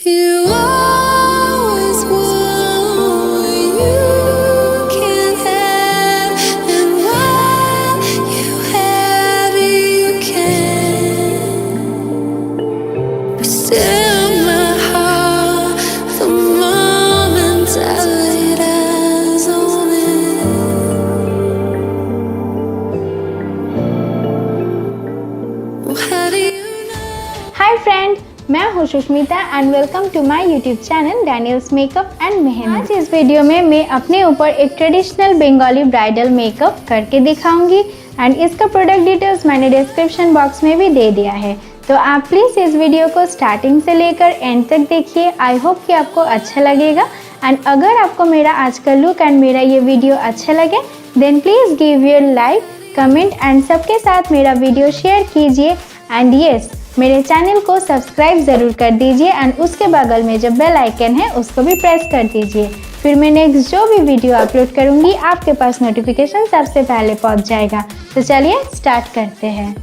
You always want you can have, and while you have it, you can. But still, my heart, the moment I laid eyes on it. Well, how do you know? Hi friend, मैं हूँ Sushmita and welcome to my YouTube channel Daniel's makeup and mehndi. आज इस video में मैं अपने ऊपर एक traditional Bengali bridal makeup करके दिखाऊंगी एंड इसका प्रोडक्ट डिटेल्स मैंने डिस्क्रिप्शन बॉक्स में भी दे दिया है, तो आप प्लीज़ इस वीडियो को स्टार्टिंग से लेकर एंड तक देखिए। आई होप कि आपको अच्छा लगेगा एंड अगर आपको मेरा आज का लुक एंड मेरा ये वीडियो अच्छा लगे then please give your like, comment and सबके साथ मेरा वीडियो शेयर कीजिए एंड यस, मेरे चैनल को सब्सक्राइब ज़रूर कर दीजिए एंड उसके बगल में जो बेल आइकन है उसको भी प्रेस कर दीजिए। फिर मैं नेक्स्ट जो भी वीडियो अपलोड करूँगी आपके पास नोटिफिकेशन सबसे पहले पहुँच जाएगा। तो चलिए स्टार्ट करते हैं।